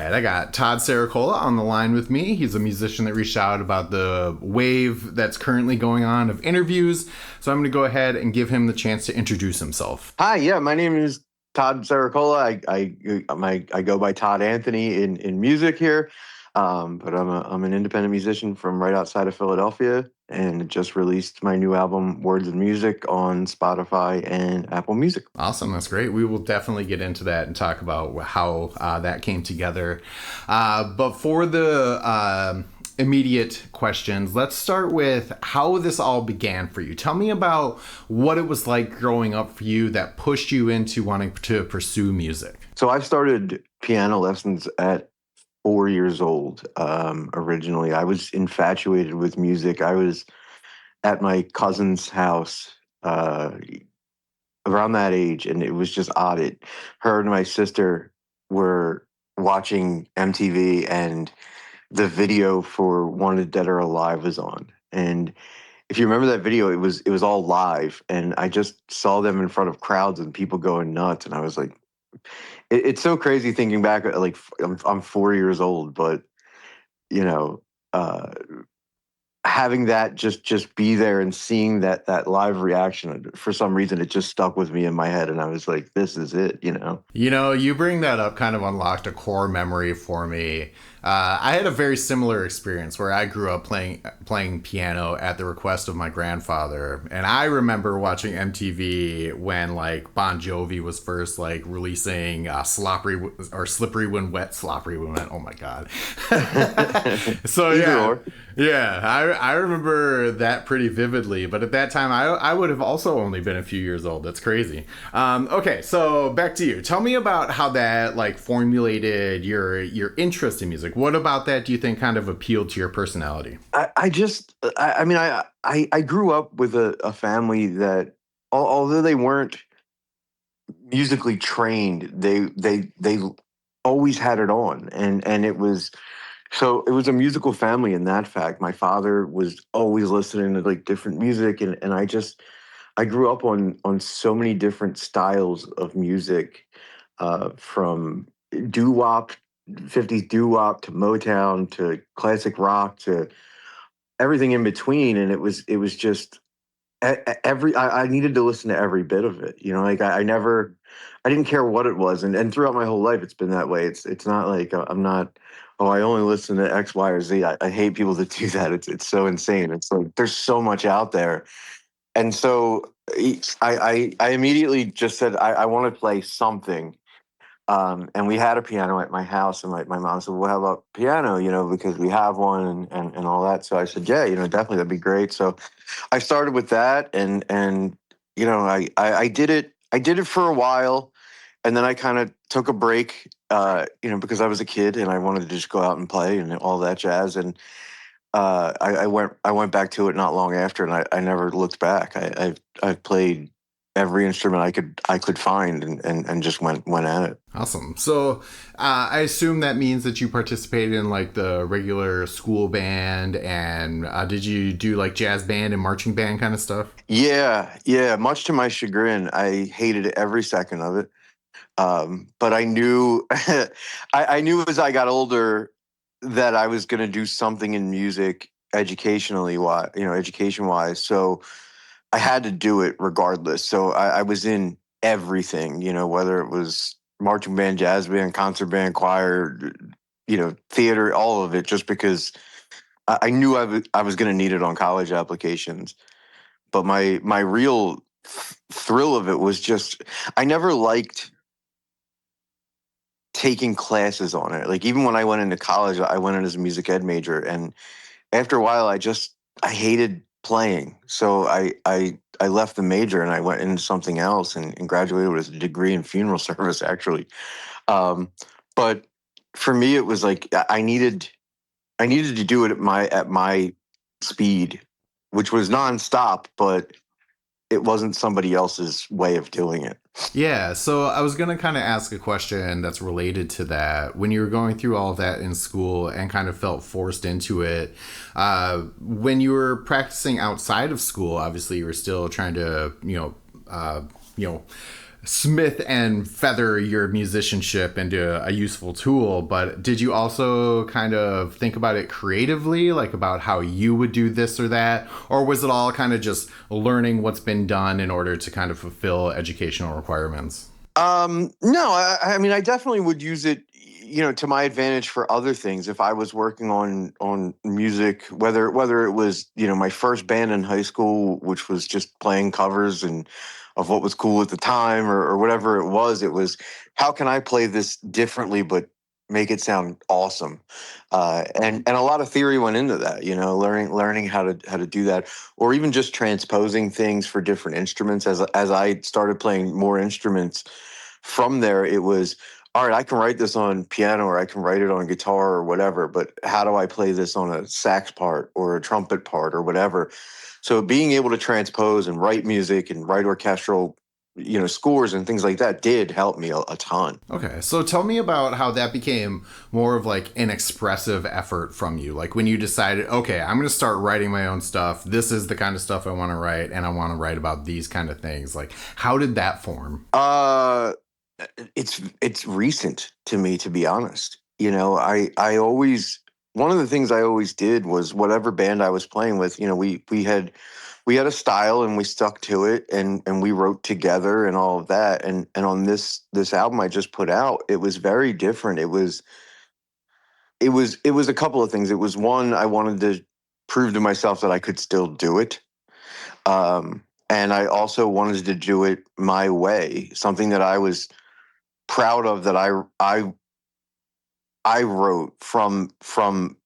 right, I got Todd Cericola on the line with me. He's a musician that reached out about the wave that's currently going on of interviews. So I'm going to go ahead and give him the chance to introduce himself. Hi, yeah, my name is Todd Cericola. I go by Todd Anthony in music here, but I'm an independent musician from right outside of Philadelphia, and just released my new album Words and Music on Spotify and Apple Music. Awesome, that's great. We will definitely get into that and talk about how that came together. But for the immediate questions, let's start with how this all began for you. Tell me about what it was like growing up for you that pushed you into wanting to pursue music. So I started piano lessons at 4 years old. Originally, I was infatuated with music. I was at my cousin's house around that age, and it was just odd. Her and my sister were watching MTV, and the video for Wanted Dead or Alive was on. And if you remember that video, it was all live, and I just saw them in front of crowds and people going nuts, and I was like, it's so crazy thinking back. Like I'm 4 years old, but you know, uh, having that just be there and seeing that live reaction, for some reason it just stuck with me in my head, and I was like, this is it. You bring that up kind of unlocked a core memory for me. I had a very similar experience where I grew up playing piano at the request of my grandfather, and I remember watching MTV when like Bon Jovi was first like releasing Slippery When Wet, Sloppery When Wet. Oh my god! So yeah, I remember that pretty vividly. But at that time, I would have also only been a few years old. That's crazy. Okay, so back to you. Tell me about how that like formulated your interest in music. What about that do you think kind of appealed to your personality? I grew up with a family that, although they weren't musically trained, they always had it on, and it was a musical family in that fact. My father was always listening to like different music, and I grew up on so many different styles of music, from doo wop, 50s doo wop, to Motown, to classic rock, to everything in between. And it was just I needed to listen to every bit of it. Like I didn't care what it was, and throughout my whole life it's been that way. It's not like I'm not. Oh, I only listen to X, Y, or Z. I hate people that do that. It's so insane. It's like there's so much out there. And so I immediately just said, I want to play something. And we had a piano at my house, and my mom said, well, how about piano, because we have one, and all that. So I said, yeah, definitely, that'd be great. So I started with that, and I did it. I did it for a while, and then I kind of took a break, because I was a kid and I wanted to just go out and play and all that jazz. And I went back to it not long after, and I never looked back. I've played every instrument I could find, and just went at it. Awesome. So I assume that means that you participated in like the regular school band, and did you do like jazz band and marching band kind of stuff? Yeah. Much to my chagrin, I hated every second of it. But I knew, I knew as I got older that I was going to do something in music education wise. So I had to do it regardless. So I was in everything, whether it was marching band, jazz band, concert band, choir, theater, all of it, just because I knew I was going to need it on college applications. But my real thrill of it was just, I never liked taking classes on it. Like even when I went into college, I went in as a music ed major, and after a while, I hated playing. So I left the major and I went into something else, and graduated with a degree in funeral service, actually. Um, but for me, it was like I needed to do it at my speed, which was nonstop, but it wasn't somebody else's way of doing it. Yeah, so I was going to kind of ask a question that's related to that. When you were going through all of that in school and kind of felt forced into it, when you were practicing outside of school, obviously you were still trying to, you know, smith and feather your musicianship into a useful tool, but did you also kind of think about it creatively, like about how you would do this or that? Or was it all kind of just learning what's been done in order to kind of fulfill educational requirements? No, I mean, I definitely would use it, to my advantage for other things. If I was working on music, whether it was, my first band in high school, which was just playing covers and of what was cool at the time, or whatever it was how can I play this differently but make it sound awesome? And a lot of theory went into that, learning how to do that, or even just transposing things for different instruments. As I started playing more instruments, from there it was, all right, I can write this on piano or I can write it on guitar or whatever, but how do I play this on a sax part or a trumpet part or whatever? So being able to transpose and write music and write orchestral, scores and things like that did help me a ton. Okay, so tell me about how that became more of like an expressive effort from you. Like when you decided, okay, I'm going to start writing my own stuff. This is the kind of stuff I want to write, and I want to write about these kind of things. Like, how did that form? Uh it's recent to me, to be honest. I always, one of the things I always did was whatever band I was playing with, we had a style and we stuck to it, and we wrote together and all of that. And on this album I just put out, it was very different. It was a couple of things. It was, one, I wanted to prove to myself that I could still do it. And I also wanted to do it my way, something that I was proud of, that I wrote from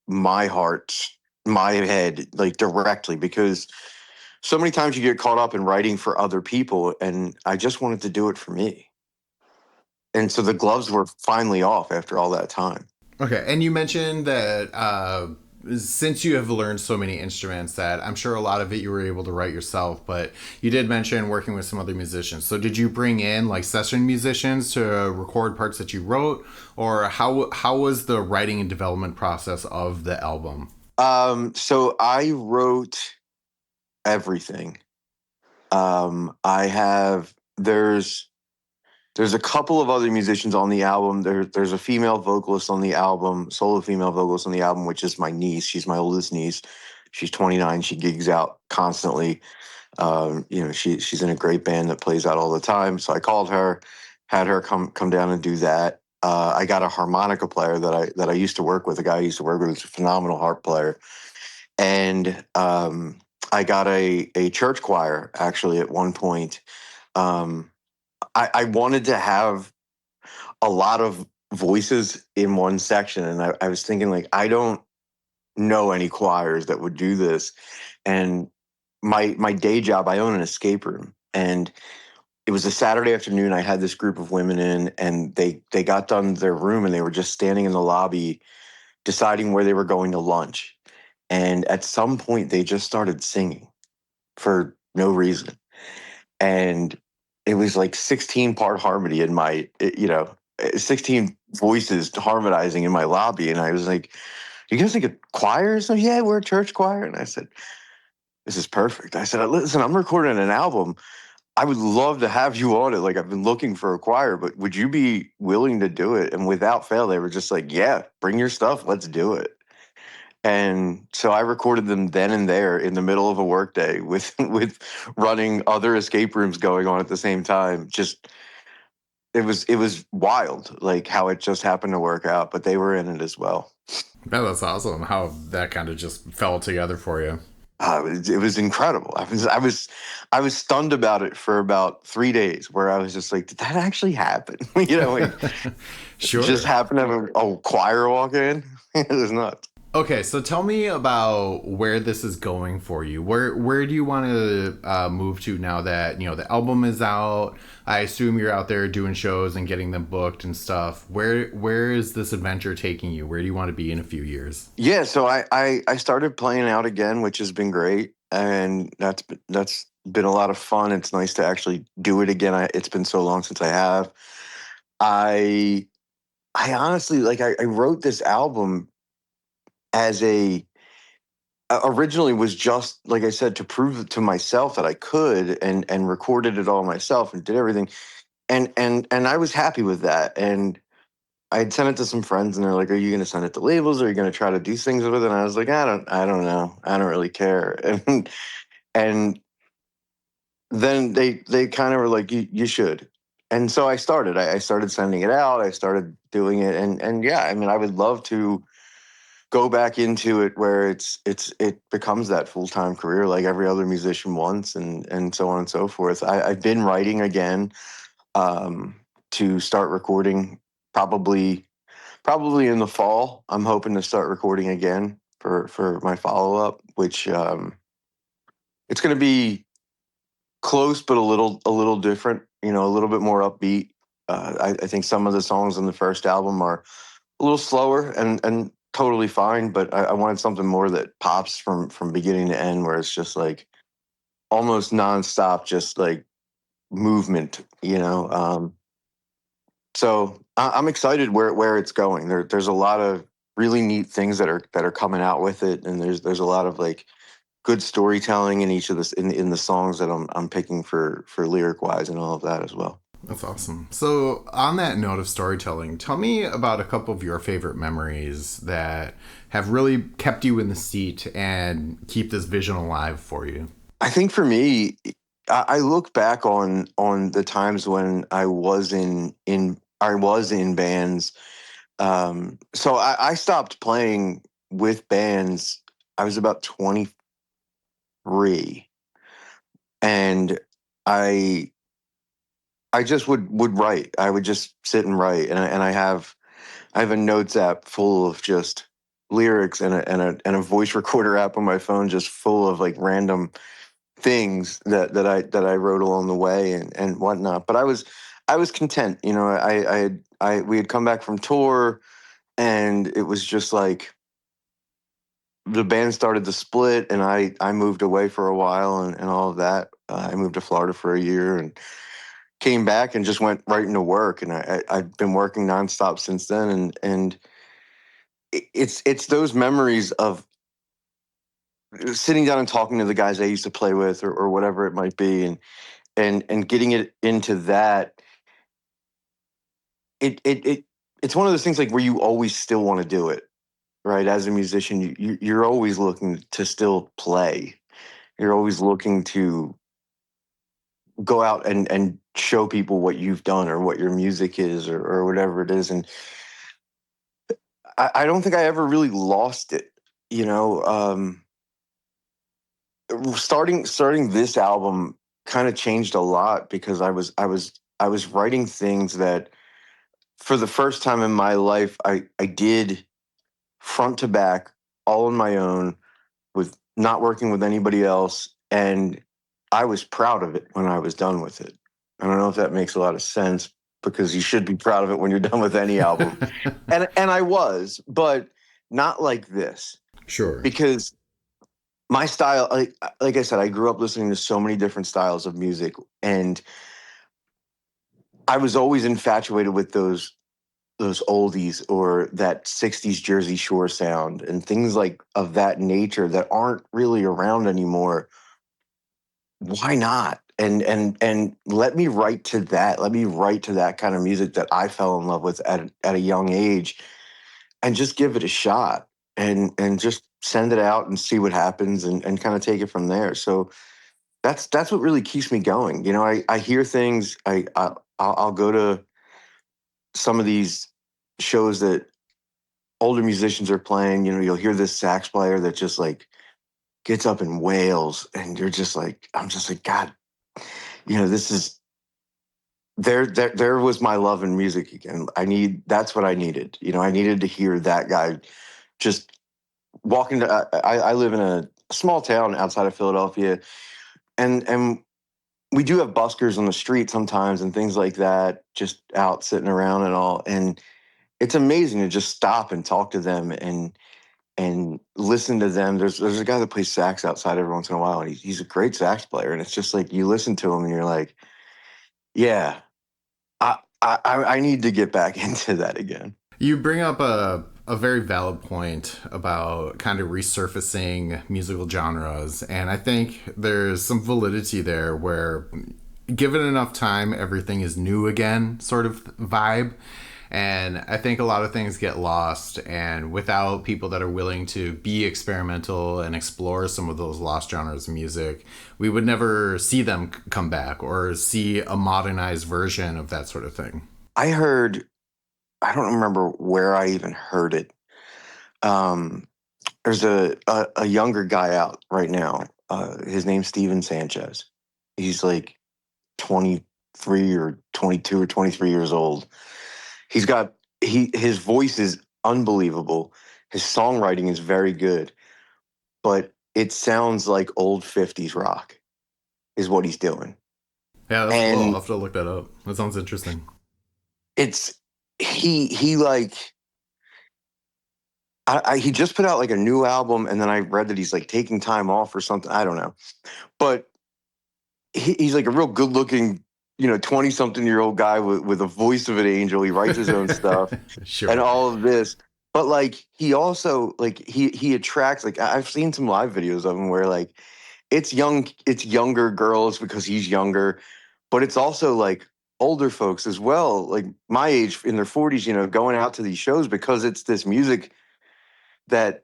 my heart, my head, like directly, because so many times you get caught up in writing for other people, and I just wanted to do it for me. And so the gloves were finally off after all that time. Okay, and you mentioned that since you have learned so many instruments, that I'm sure a lot of it you were able to write yourself, but you did mention working with some other musicians. So did you bring in like session musicians to record parts that you wrote, or how was the writing and development process of the album? So I wrote everything. I have there's a couple of other musicians on the album. There's a female vocalist on the album, solo female vocalist on the album, which is my niece. She's my oldest niece. She's 29. She gigs out constantly. She's in a great band that plays out all the time. So I called her, had her come down and do that. I got a harmonica player that I used to work with. A guy I used to work with who's a phenomenal harp player, and I got a church choir actually at one point. Um, I wanted to have a lot of voices in one section, and I was thinking, like, I don't know any choirs that would do this. And my day job, I own an escape room, and it was a Saturday afternoon. I had this group of women in, and they got done their room, and they were just standing in the lobby deciding where they were going to lunch. And at some point they just started singing for no reason. And it was like 16 part harmony in 16 voices harmonizing in my lobby. And I was like, you guys think a choir? So yeah, we're a church choir. And I said, this is perfect. I said, listen, I'm recording an album. I would love to have you on it. Like, I've been looking for a choir, but would you be willing to do it? And without fail, they were just like, yeah, bring your stuff. Let's do it. And so I recorded them then and there in the middle of a workday with with running other escape rooms going on at the same time. Just, it was wild, like how it just happened to work out, but they were in it as well. Yeah, that's awesome. How that kind of just fell together for you. It was incredible. I was stunned about it for about 3 days, where I was just like, did that actually happen? Like, just Sure. happened to have a choir walk in. It was nuts. Okay, so tell me about where this is going for you. Where do you want to move to now that the album is out? I assume you're out there doing shows and getting them booked and stuff. Where is this adventure taking you? Where do you want to be in a few years? Yeah, so I started playing out again, which has been great, and that's been a lot of fun. It's nice to actually do it again. It's been so long since I have. I I honestly, like, I wrote this album as a originally was just like I said, to prove to myself that I could, and recorded it all myself and did everything, and I was happy with that. And I had sent it to some friends, and they're like, "Are you going to send it to labels? Or are you going to try to do things with it?" And I was like, I don't know. I don't really care." And then they kind of were like, you should." And so I started. I started sending it out. I started doing it, and yeah, I mean, I would love to go back into it where it becomes that full time career like every other musician wants, and so on and so forth. I've been writing again, um, to start recording, probably in the fall. I'm hoping to start recording again for my follow up, which, it's going to be close, but a little different. A little bit more upbeat. I think some of the songs on the first album are a little slower, and totally fine. But I wanted something more that pops from beginning to end, where it's just like almost nonstop, just like movement. So I'm excited where it's going. There's a lot of really neat things that are coming out with it, and there's a lot of like good storytelling in each of this in the songs that I'm picking for lyric wise and all of that as well. That's awesome. So, on that note of storytelling, tell me about a couple of your favorite memories that have really kept you in the seat and keep this vision alive for you. I think for me, I look back on the times when I was in bands. So I stopped playing with bands. I was about 23, and I I just would write. I would just sit and write, and I have a notes app full of just lyrics, and a voice recorder app on my phone just full of like random things that I wrote along the way, and whatnot. But I was content. We had come back from tour, and it was just like the band started to split, and I moved away for a while, and all of that. I moved to Florida for a year and came back and just went right into work, and I've been working nonstop since then, and it's those memories of sitting down and talking to the guys I used to play with, or whatever it might be, and getting it into that. It's one of those things like where you always still want to do it, right? As a musician, you're always looking to still play. You're always looking to go out and show people what you've done, or what your music is, or whatever it is. And I don't think I ever really lost it. You know, starting this album kind of changed a lot, because I was writing things that, for the first time in my life, I did front to back, all on my own, with not working with anybody else, and I was proud of it when I was done with it. I don't know if that makes a lot of sense, because you should be proud of it when you're done with any album. And I was, but not like this, Sure. because my style, like I said, I grew up listening to so many different styles of music, and I was always infatuated with those oldies, or that 60s Jersey Shore sound, and things like of that nature that aren't really around anymore. Why not? And let me write to that. Let me write to that kind of music that I fell in love with at a young age, and just give it a shot, and just send it out and see what happens, and kind of take it from there. So that's what really keeps me going. I hear things. I'll go to some of these shows that older musicians are playing. You'll hear this sax player that just like gets up and wails, and I'm just like, God, this is there was my love in music again. That's what I needed. I needed to hear that guy just walking to. I live in a small town outside of Philadelphia, and we do have buskers on the street sometimes, and things like that, just out sitting around and all. And it's amazing to just stop and talk to them, and listen to them. There's a guy that plays sax outside every once in a while, and he's a great sax player. And it's just like you listen to him, and you're like, yeah, I need to get back into that again. You bring up a very valid point about kind of resurfacing musical genres, and I think there's some validity there where, given enough time, everything is new again, sort of vibe. And I think a lot of things get lost, and without people that are willing to be experimental and explore some of those lost genres of music, we would never see them come back or see a modernized version of that sort of thing. I heard, I don't remember where I even heard it. Um, there's a younger guy out right now. His name's Steven Sanchez. He's like 23 or 22 or 23 years old. He's got his voice is unbelievable. His songwriting is very good, but it sounds like old 50s rock is what he's doing. Yeah, that's cool. I'll And have to look that up. That sounds interesting. it's he like he just put out like a new album, and then I read that he's like taking time off or something. I don't know, but he's like a real good looking, 20 something year old guy with a voice of an angel. He writes his own stuff and Sure. all of this. But like he also like he attracts, like I've seen some live videos of him where like it's younger girls because he's younger, but it's also like older folks as well, like my age in their 40s, going out to these shows because it's this music that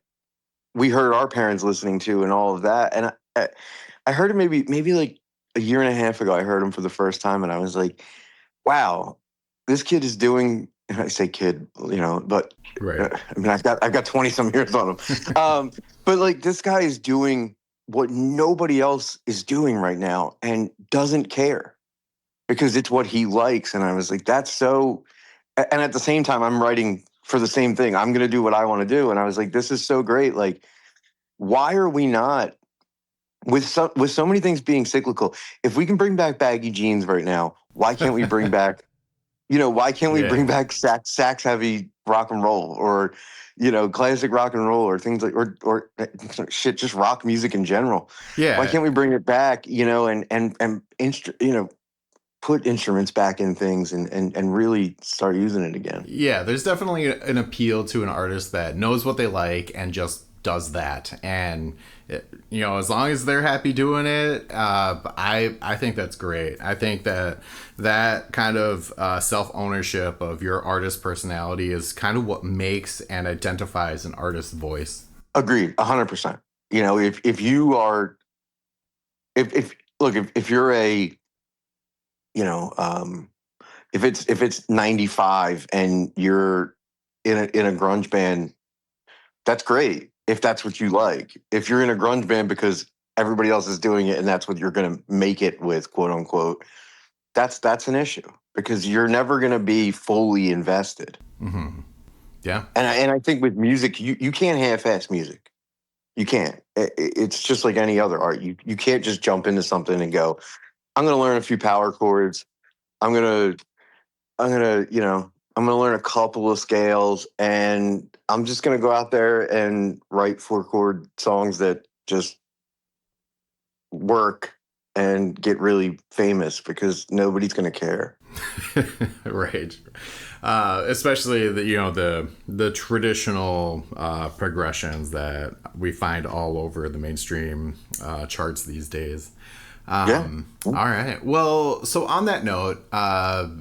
we heard our parents listening to and all of that. And I heard it maybe like a year and a half ago. I heard him for the first time, and I was like, "Wow, this kid is doing." And I say kid, but Right. I mean, I've got 20 some years on him. But like this guy is doing what nobody else is doing right now, and doesn't care because it's what he likes. And I was like, that's so. And at the same time, I'm writing for the same thing. I'm going to do what I want to do, and I was like, this is so great. Like, why are we not with so many things being cyclical? If we can bring back baggy jeans right now, why can't we bring back why can't we bring Yeah. back sax heavy rock and roll, or classic rock and roll, or things like, or shit, just rock music in general? Why Yeah. can't we bring it back, and put instruments back in things, and really start using it again? Yeah, there's definitely an appeal to an artist that knows what they like and just does that. And as long as they're happy doing it, I think that's great. I think that that kind of self ownership of your artist personality is kind of what makes and identifies an artist's voice. Agreed, 100%. If you are, if look, if you're a, you know, if it's 95 and you're in a grunge band, that's great if that's what you like. If you're in a grunge band because everybody else is doing it and that's what you're going to make it with, quote unquote, that's an issue because you're never going to be fully invested. Yeah. And I think with music, you can't half-ass music. You can't. It's just like any other art. You can't just jump into something and go, I'm going to learn a few power chords. I'm going to I'm gonna learn a couple of scales, and I'm just gonna go out there and write 4 chord songs that just work and get really famous because nobody's gonna care. Right. Especially the traditional progressions that we find all over the mainstream charts these days. Yeah. All right. Well, so on that note,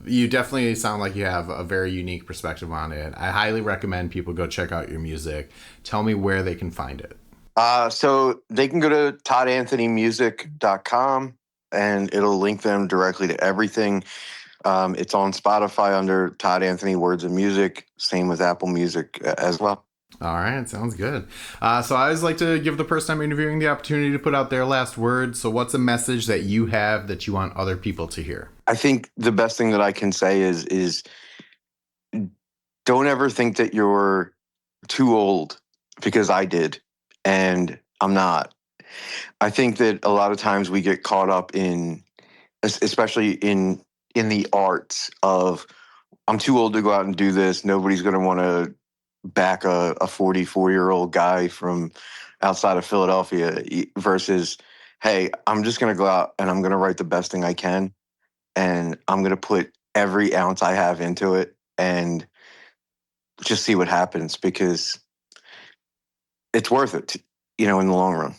you definitely sound like you have a very unique perspective on it. I highly recommend people go check out your music. Tell me where they can find it. So they can go to toddanthonymusic.com, and it'll link them directly to everything. It's on Spotify under Todd Anthony Words and Music. Same with Apple Music as well. All right, sounds good. So I always like to give the person I'm interviewing the opportunity to put out their last word. So what's a message that you have that you want other people to hear? I think the best thing that I can say is don't ever think that you're too old, because I did, and I'm not. I think that a lot of times we get caught up in, especially in the arts of, I'm too old to go out and do this. Nobody's going to want to back a 44-year-old guy from outside of Philadelphia versus, hey, I'm just going to go out and I'm going to write the best thing I can, and I'm going to put every ounce I have into it, and just see what happens because it's worth it, in the long run.